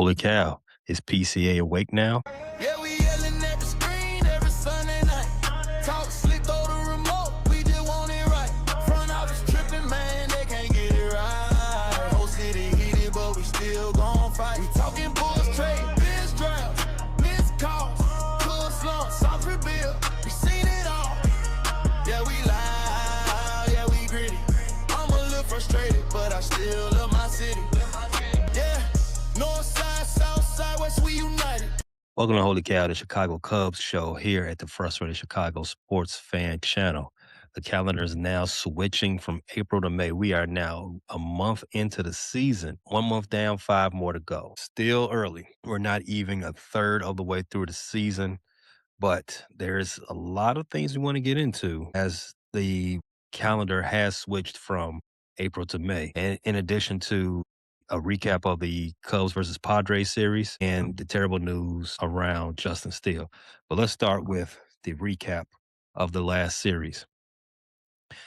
Holy cow. Is PCA awake now? Yeah, we yelling at the screen every Sunday night. Talk slick, throw the remote, we just want it right. Front office tripping, man, they can't get it right. Whole city heated, but we still gon' fight. We talking Bulls trade, biz drafts, missed calls, cool slumps, soft rebuild. We seen it all. Yeah, we loud, yeah, we gritty. I'm a little frustrated, but I still love my city. Yeah, north side, south side, west, we united. Welcome to Holy Cow, the Chicago Cubs show here at the Frustrated Chicago Sports Fan Channel. The calendar is now switching from April to May. We are now a month into the season. 1 month down, 5 more to go. Still early. We're not even a third of the way through the season, but there's a lot of things we want to get into as the calendar has switched from April to May. And in addition to a recap of the Cubs versus Padres series and the terrible news around Justin Steele. But let's start with the recap of the last series.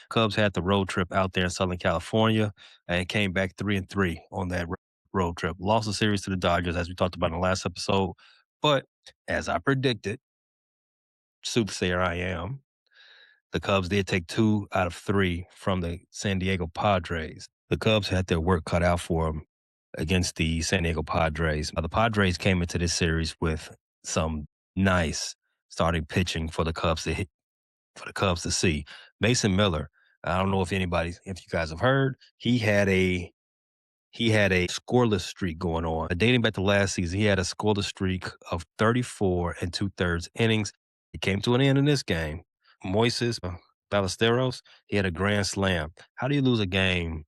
Cubs had the road trip out there in Southern California and came back 3-3 on that road trip. Lost the series to the Dodgers, as we talked about in the last episode. But as I predicted, soothsayer I am, the Cubs did take 2 out of 3 from the San Diego Padres. The Cubs had their work cut out for them against the San Diego Padres. The Padres came into this series with some nice starting pitching for the Cubs to see. Mason Miller, I don't know if you guys have heard, he had a scoreless streak going on. Dating back to last season, he had a scoreless streak of 34 and 2/3 innings. It came to an end in this game. Moises Ballesteros, he had a grand slam. How do you lose a game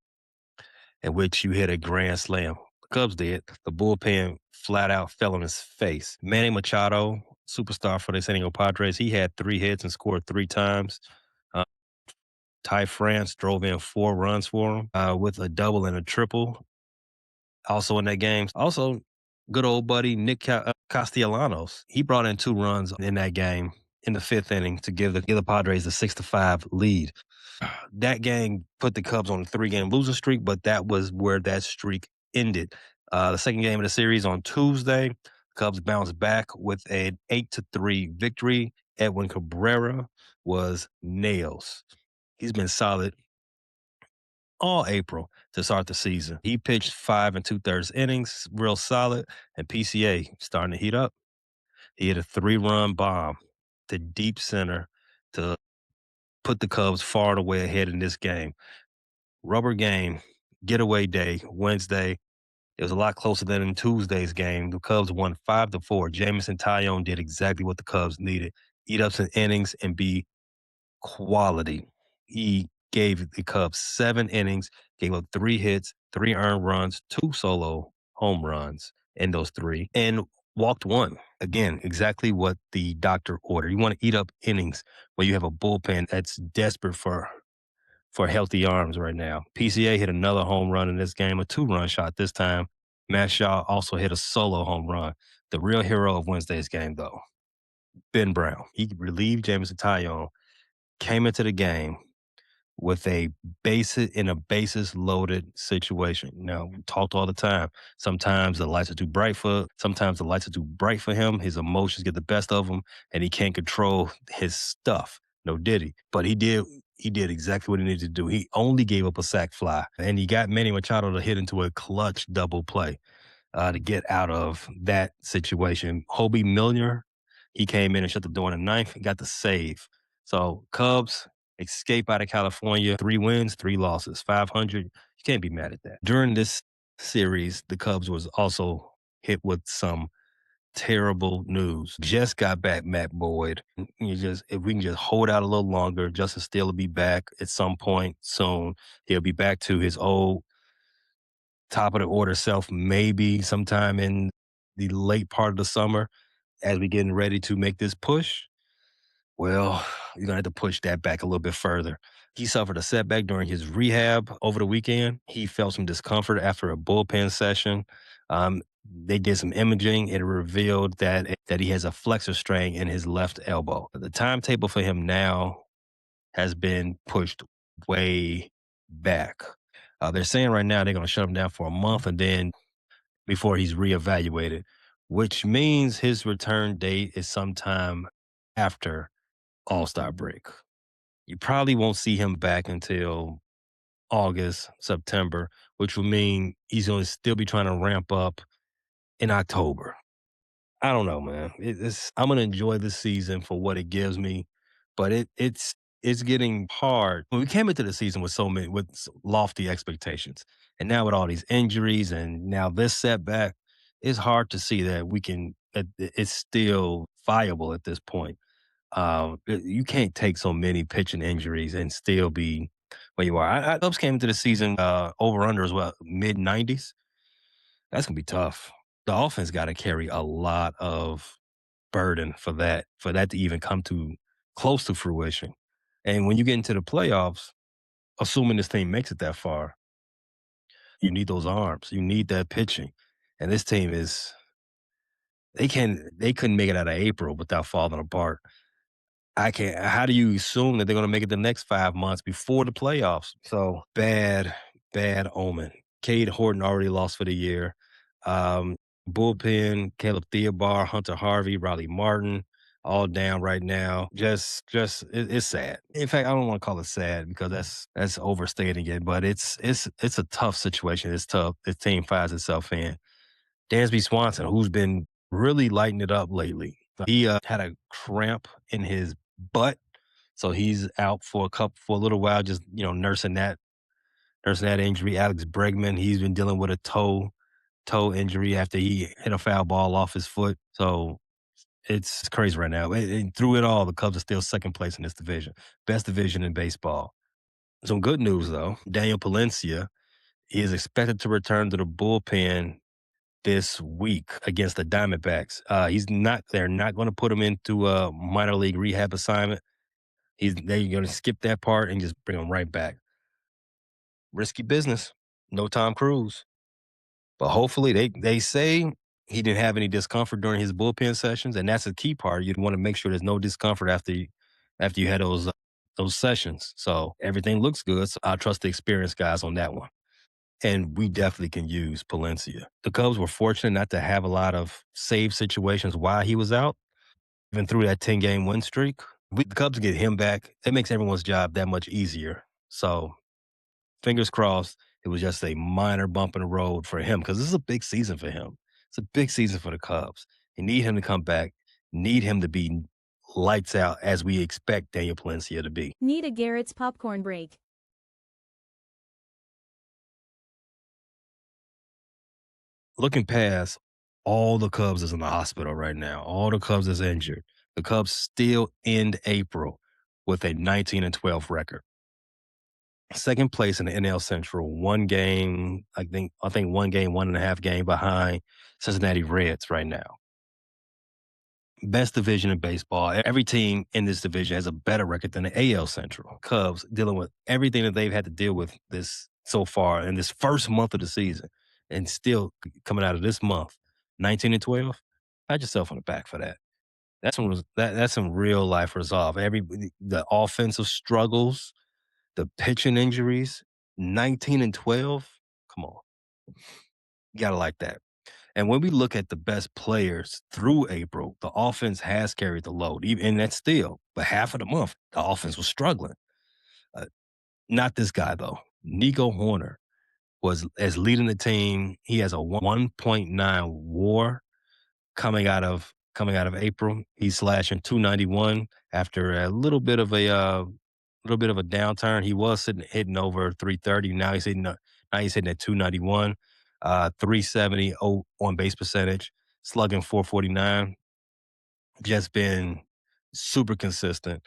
in which you hit a grand slam? The Cubs did. The bullpen flat out fell on his face. Manny Machado, superstar for the San Diego Padres, he had 3 hits and scored 3 times. Ty France drove in 4 runs for him with a double and a triple. Also in that game, also good old buddy Nick Castellanos, he brought in 2 runs in that game in the 5th inning to give the Padres a 6-5 lead. That game put the Cubs on a 3-game losing streak, but that was where that streak ended. The second game of the series on Tuesday, Cubs bounced back with an 8-3 victory. Edwin Cabrera was nails. He's been solid all April to start the season. He pitched 5 2/3 innings, real solid, and PCA starting to heat up. He hit a 3-run bomb to deep center to put the Cubs far and away ahead in this game. Rubber game, getaway day, Wednesday. It was a lot closer than in Tuesday's game. The Cubs won 5-4. Jamison Tyone did exactly what the Cubs needed. Eat up some innings and be quality. He gave the Cubs 7 innings, gave up 3 hits, 3 earned runs, 2 solo home runs in those 3, and walked 1. Again, exactly what the doctor ordered. You want to eat up innings when you have a bullpen that's desperate for healthy arms right now. PCA hit another home run in this game, a 2-run shot this time. Matt Shaw also hit a solo home run. The real hero of Wednesday's game, though, Ben Brown. He relieved Jamison Tyone, came into the game with a bases loaded situation. Now, we talked all the time. Sometimes the lights are too bright for him. His emotions get the best of him, and he can't control his stuff. No diddy. But he did exactly what he needed to do. He only gave up a sac fly, and he got Manny Machado to hit into a clutch double play to get out of that situation. Hobie Milner, he came in and shut the door in the 9th and got the save. So Cubs escape out of California, 3 wins, 3 losses, 500. You can't be mad at that. During this series, the Cubs was also hit with some terrible news. Just got back Matt Boyd. If we can just hold out a little longer, Justin Steele will be back at some point soon. He'll be back to his old top of the order self, maybe sometime in the late part of the summer as we getting ready to make this push. Well, you're going to have to push that back a little bit further. He suffered a setback during his rehab over the weekend. He felt some discomfort after a bullpen session. They did some imaging. It revealed that he has a flexor strain in his left elbow. The timetable for him now has been pushed way back. They're saying right now they're going to shut him down for a month and then before he's reevaluated, which means his return date is sometime after All-Star break. You probably won't see him back until August, September, which will mean he's going to still be trying to ramp up in October. I don't know, man. I'm gonna enjoy this season for what it gives me, but it's getting hard. When we came into the season with so many lofty expectations, and now with all these injuries, and now this setback, it's hard to see that we can. It's still viable at this point. You can't take so many pitching injuries and still be where you are. Cubs came into the season over under as well, mid 90s. That's gonna be tough. The offense got to carry a lot of burden for that to even come to close to fruition. And when you get into the playoffs, assuming this team makes it that far, you need those arms. You need that pitching. And this team is they couldn't make it out of April without falling apart. I can't how do you assume that they're gonna make it the next 5 months before the playoffs? So bad omen. Cade Horton already lost for the year. Um, Bullpen, Caleb Theobar, Hunter Harvey, Riley Martin, all down right now. It's sad. In fact, I don't want to call it sad because that's overstating it, but it's a tough situation. It's tough. This team finds itself in. Dansby Swanson, who's been really lighting it up lately. He had a cramp in his butt, so he's out for a little while, just nursing that injury. Alex Bregman, he's been dealing with a toe injury after he hit a foul ball off his foot. So it's crazy right now. And through it all, the Cubs are still second place in this division, best division in baseball. Some good news though, Daniel Palencia is expected to return to the bullpen this week against the Diamondbacks. He's not. They're not going to put him into a minor league rehab assignment. They're going to skip that part and just bring him right back. Risky business. No Tom Cruise, but hopefully they say he didn't have any discomfort during his bullpen sessions, and that's a key part. You'd want to make sure there's no discomfort after you had those sessions. So everything looks good. So I trust the experienced guys on that one. And we definitely can use Palencia. The Cubs were fortunate not to have a lot of save situations while he was out, even through that 10-game win streak. The Cubs get him back. It makes everyone's job that much easier. So fingers crossed, it was just a minor bump in the road for him because this is a big season for him. It's a big season for the Cubs. You need him to come back, need him to be lights out as we expect Daniel Palencia to be. Need a Garrett's popcorn break. Looking past all the Cubs is in the hospital right now. All the Cubs is injured. The Cubs still end April with a 19-12 record. Second place in the NL Central, one game, I think 1 game, 1.5 game behind Cincinnati Reds right now. Best division in baseball. Every team in this division has a better record than the AL Central. Cubs dealing with everything that they've had to deal with this so far in this first month of the season, and still coming out of this month, 19-12. Pat yourself on the back for that. That's some real life resolve. The offensive struggles, the pitching injuries, 19-12. Come on, you gotta like that. And when we look at the best players through April, the offense has carried the load, and that's still, but half of the month, the offense was struggling. Uh, Not this guy, though. Nico Horner was as leading the team. He has a 1.9 WAR coming out of April. He's slashing 291 after a little bit of a downturn. He was hitting over 330. Now he's hitting at 291, 370 on base percentage, slugging 449. Just been super consistent,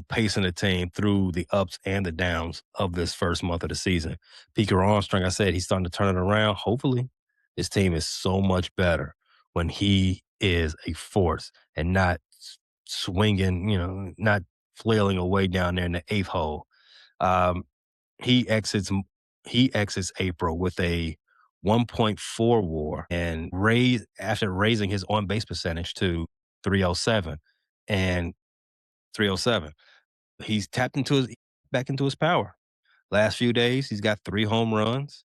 pacing the team through the ups and the downs of this first month of the season. Peter Armstrong, I said, he's starting to turn it around. Hopefully, this team is so much better when he is a force and not swinging, not flailing away down there in the eighth hole. Um, he exits he exits April with a 1.4 WAR and after raising his on base percentage to 307 and 307. He's tapped back into his power. Last few days, he's got 3 home runs.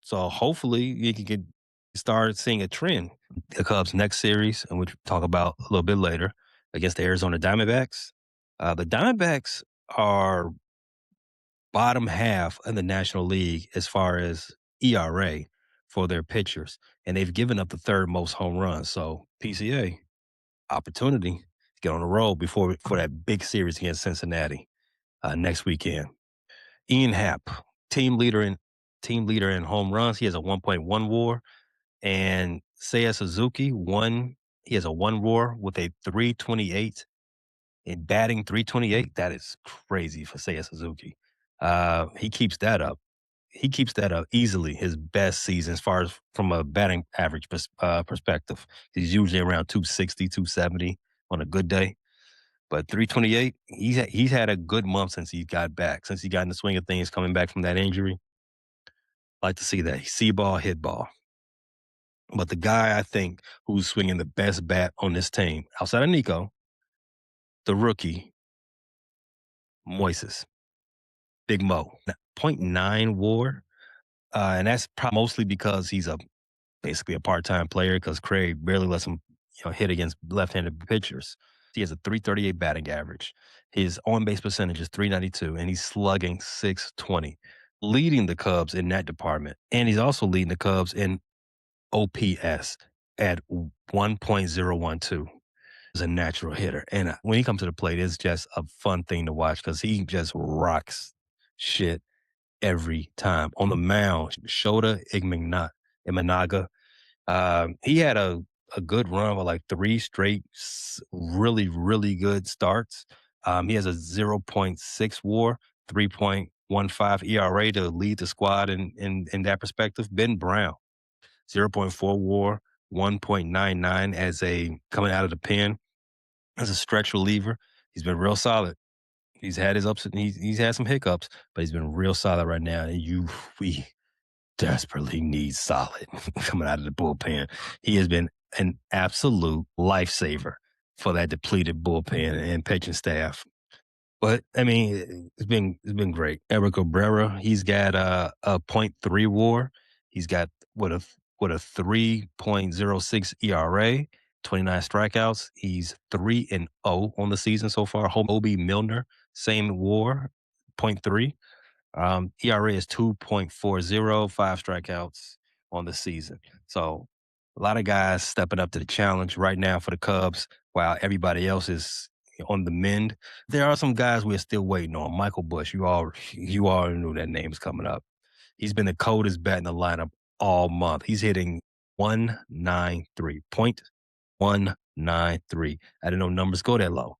So hopefully he can get Started seeing a trend. The Cubs' next series, and which we'll talk about a little bit later, against the Arizona Diamondbacks. The Diamondbacks are bottom half in the National League as far as ERA for their pitchers, and they've given up the third most home runs. So PCA opportunity to get on the road before for that big series against Cincinnati next weekend. Ian Happ, team leader in home runs. He has a 1.1 WAR, and Seiya Suzuki one. He has a 1 WAR with a 328 in batting 328. That is crazy for Seiya Suzuki. He keeps that up. He keeps that up easily. His best season as far as from a batting average perspective. He's usually around 260, 270 on a good day. But 328, he's had a good month since he got back, since he got in the swing of things coming back from that injury. Like to see that. See ball, hit ball. But the guy I think who's swinging the best bat on this team, outside of Nico, the rookie, Moises, Big Mo, .9 WAR, and that's mostly because he's basically a part-time player because Craig barely lets him hit against left-handed pitchers. He has a 338 batting average. His on-base percentage is 392, and he's slugging 620, leading the Cubs in that department. And he's also leading the Cubs in OPS at 1.012. Is a natural hitter. And when he comes to the plate, it's just a fun thing to watch because he just rocks shit every time. On the mound, Shota Imanaga, he had a good run of like 3 straight really, really good starts. He has a 0.6 WAR, 3.15 ERA to lead the squad in that perspective. Ben Brown, 0.4 WAR, 1.99 as a coming out of the pen as a stretch reliever. He's been real solid. He's had his ups and he's had some hiccups, but he's been real solid right now. And we desperately need solid coming out of the bullpen. He has been an absolute lifesaver for that depleted bullpen and pitching staff. But I mean, it's been great. Eric Cabrera, he's got a .3 WAR. He's got with a 3.06 ERA, 29 strikeouts. He's 3-0 on the season so far. Obi Milner, same WAR, .3. ERA is 2.40, 5 strikeouts on the season. So a lot of guys stepping up to the challenge right now for the Cubs while everybody else is on the mend. There are some guys we're still waiting on. Michael Bush, you all knew that name's coming up. He's been the coldest bat in the lineup all month. He's hitting 193, .193. I didn't know numbers go that low.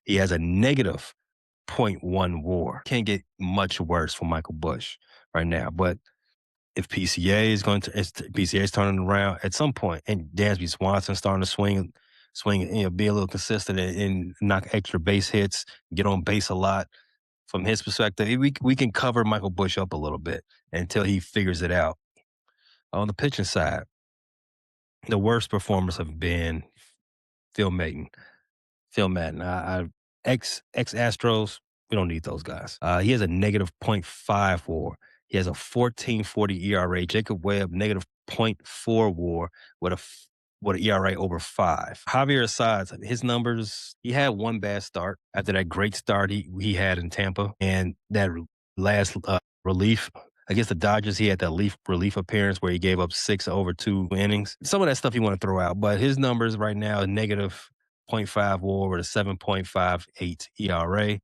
He has a negative .1 WAR. Can't get much worse for Michael Bush right now. But if PCA is PCA is turning around at some point, and Dansby Swanson starting to swing, be a little consistent and knock extra base hits, get on base a lot. From his perspective, we can cover Michael Bush up a little bit until he figures it out. On the pitching side, the worst performers have been Phil Maton. Ex Astros, we don't need those guys. He has a negative .5 WAR. He has a 14.40 ERA. Jacob Webb, negative .4 WAR with an ERA over 5. Javier Assad, his numbers, he had one bad start after that great start he had in Tampa. And that last relief against the Dodgers, he had that relief appearance where he gave up 6 over 2 innings. Some of that stuff you want to throw out, but his numbers right now are negative .5 WAR with a 7.58 ERA.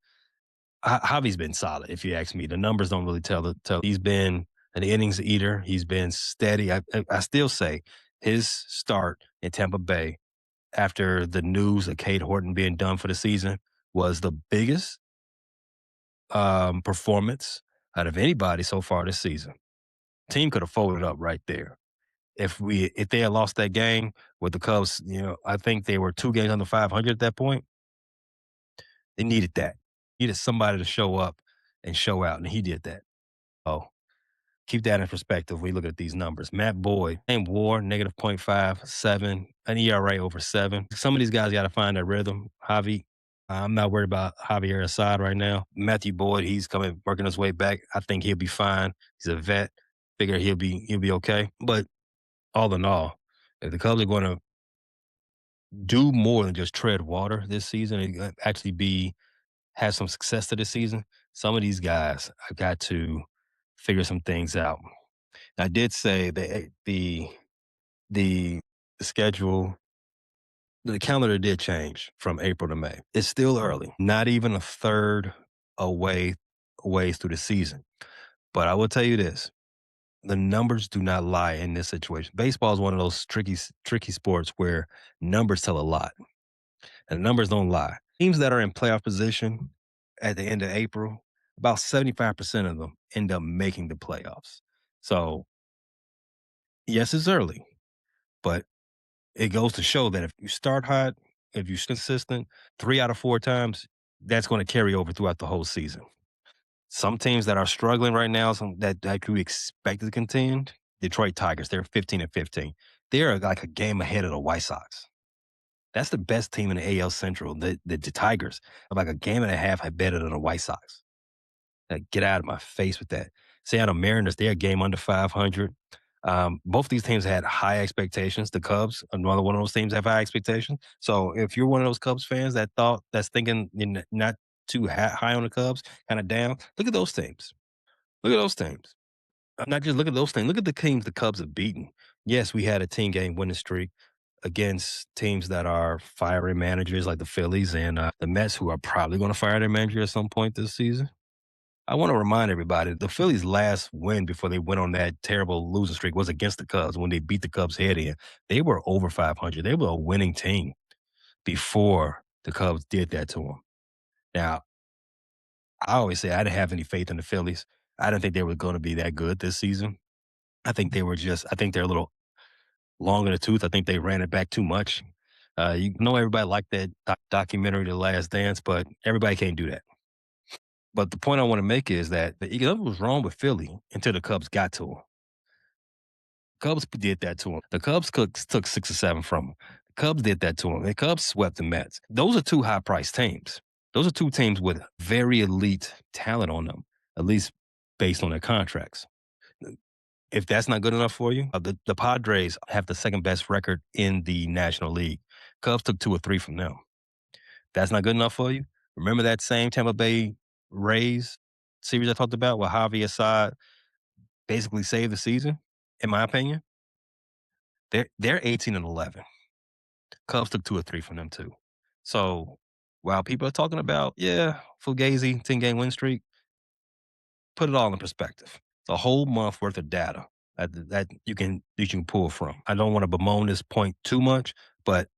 Javi's been solid, if you ask me. The numbers don't really tell. He's been an innings eater. He's been steady. I still say his start in Tampa Bay after the news of Cade Horton being done for the season was the biggest performance out of anybody so far this season. Team could have folded up right there. If they had lost that game with the Cubs, I think they were 2 games under 500 at that point. They needed that. Needed somebody to show up and show out, and he did that. Oh, keep that in perspective when we look at these numbers. Matt Boyd, same WAR, negative .57, an ERA over 7. Some of these guys got to find their rhythm. Javi, I'm not worried about Javier Assad right now. Matthew Boyd, he's working his way back. I think he'll be fine. He's a vet. Figure he'll be okay. But all in all, if the Cubs are going to do more than just tread water this season and actually be have some success to this season, some of these guys have got to figure some things out. I did say that the schedule, the calendar did change from April to May. It's still early, not even a third away ways through the season. But I will tell you this: the numbers do not lie in this situation. Baseball is one of those tricky sports where numbers tell a lot, and the numbers don't lie. Teams that are in playoff position at the end of April, about 75% of them end up making the playoffs. So yes, it's early, but it goes to show that if you start hot, if you're consistent 3 out of 4 times, that's going to carry over throughout the whole season. Some teams that are struggling right now, some that you expect to contend, Detroit Tigers, they're 15-15. They're like a game ahead of the White Sox. That's the best team in the AL Central. The Tigers are like a game and a half better than the White Sox. Like, get out of my face with that. Seattle Mariners, they're a game under 500. Both these teams had high expectations. The Cubs, another one of those teams, have high expectations. So if you're one of those Cubs fans that's thinking not too high on the Cubs, kind of down, look at those teams. Look at those teams. Not just look at those teams. Look at the teams the Cubs have beaten. Yes, we had a 10-game winning streak against teams that are firing managers like the Phillies and the Mets, who are probably going to fire their manager at some point this season. I want to remind everybody the Phillies' last win before they went on that terrible losing streak was against the Cubs when they beat the Cubs head in. They were over 500. They were a winning team before the Cubs did that to them. Now, I always say I didn't have any faith in the Phillies. I didn't think they were going to be that good this season. I think they're a little long in the tooth. I think they ran it back too much. You know, everybody liked that documentary, The Last Dance, but everybody can't do that. But the point I want to make is that the Eagles was wrong with Philly until the Cubs got to them. Cubs did that to them. The Cubs took 6 or 7 from them. The Cubs did that to them. The Cubs swept the Mets. Those are two high priced teams. Those are two teams with very elite talent on them, at least based on their contracts. If that's not good enough for you, the Padres have the second best record in the National League. Cubs took 2 or 3 from them. That's not good enough for you. Remember that same Tampa Bay Rays series I talked about where Javier Assad basically saved the season, in my opinion? They're 18-11. Cubs took 2 or 3 from them too. So while people are talking about, yeah, Fugazi, 10-game win streak, put it all in perspective. It's a whole month worth of data that you can pull from. I don't want to bemoan this point too much, but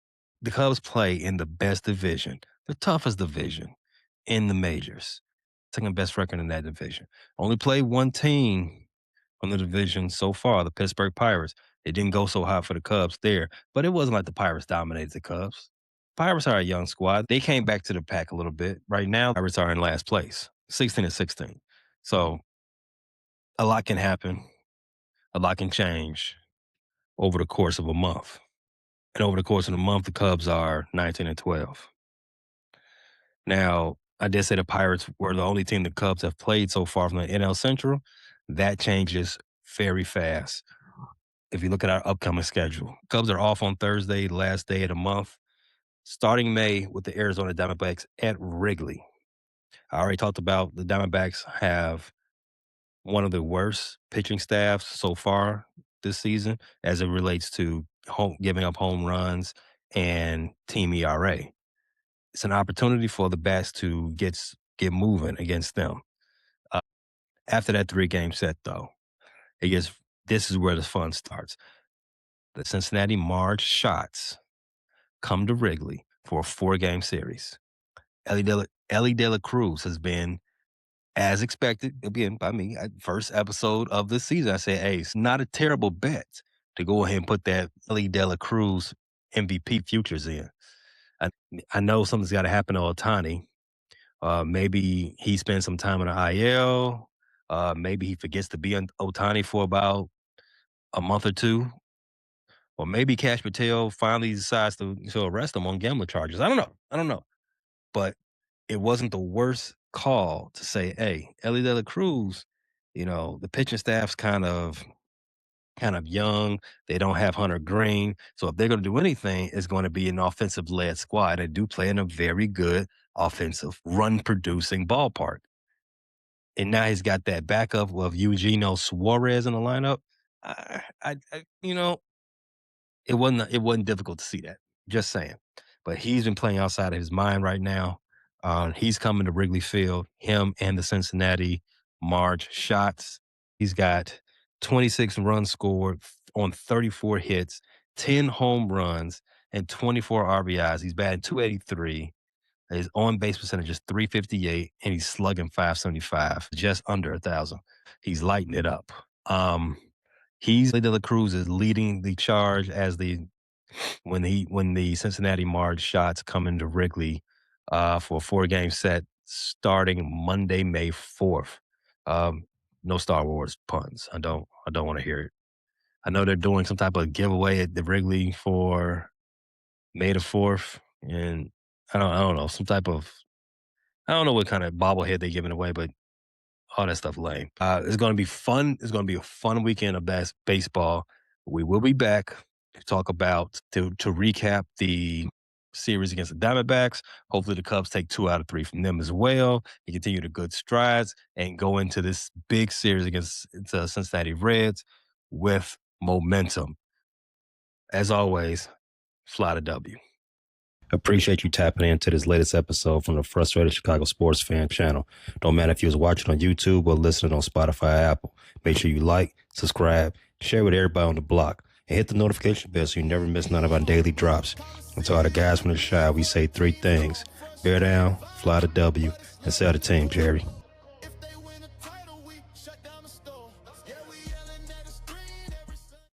the Cubs play in the best division, the toughest division in the majors. Second best record in that division. Only played one team from the division so far, the Pittsburgh Pirates. It didn't go so hot for the Cubs there, but it wasn't like the Pirates dominated the Cubs. Pirates are a young squad. They came back to the pack a little bit. Right now, Pirates are in last place, 16-16. So a lot can happen. A lot can change over the course of a month. And over the course of the month, the Cubs are 19-12. Now, I did say the Pirates were the only team the Cubs have played so far from the NL Central. That changes very fast if you look at our upcoming schedule. Cubs are off on Thursday, last day of the month, starting May with the Arizona Diamondbacks at Wrigley. I already talked about the Diamondbacks have one of the worst pitching staffs so far this season as it relates to giving up home runs and team ERA. It's an opportunity for the bats to get moving against them. Uh, After that 3-game set, though, it gets this is where the fun starts. The Cincinnati Marge Shots come to Wrigley for a 4-game series. Ellie De La Cruz has been, as expected, again by me, first episode of this season. I said, hey, it's not a terrible bet to go ahead and put that Ellie De La Cruz MVP futures in. I, I know something's got to happen to Otani. Maybe he spends some time in the IL. Maybe he forgets to be on Otani for about a month or two. Or maybe Cash Patel finally decides to arrest him on gambling charges. I don't know. I don't know. But it wasn't the worst call to say, hey, Ellie De La Cruz, the pitching staff's kind of kind of young. They don't have Hunter Green. So if they're going to do anything, it's going to be an offensive led squad. They do play in a very good offensive run producing ballpark. And now he's got that backup of Eugenio Suarez in the lineup. You know, it wasn't difficult to see that. Just saying. But he's been playing outside of his mind right now. He's coming to Wrigley Field. Him and the Cincinnati Marge shots. He's got 26 runs scored on 34 hits, 10 home runs, and 24 RBIs. He's batting 283. His on base percentage is 358, and he's slugging 575, just under 1,000. He's lighting it up. He's De La Cruz is leading the charge as when the Cincinnati Marge shots come into Wrigley for a 4-game set starting Monday, May 4th. No Star Wars puns. I don't want to hear it. I know they're doing some type of giveaway at the Wrigley for May the 4th, and I don't know, some type of I don't know what kind of bobblehead they're giving away, but all that stuff lame. It's going to be fun. It's going to be a fun weekend of baseball. We will be back to talk about to recap the series against the Diamondbacks. Hopefully, the Cubs take 2 out of 3 from them as well and continue the good strides and go into this big series against the Cincinnati Reds with momentum. As always, fly to W. Appreciate you tapping into this latest episode from the Frustrated Chicago Sports Fan channel. Don't matter if you was watching on YouTube or listening on Spotify or Apple. Make sure you like, subscribe, share with everybody on the block, and hit the notification bell so you never miss none of our daily drops. And to all the guys from the Shy, we say 3 things. Bear down, fly to W, and sell the team, Jerry.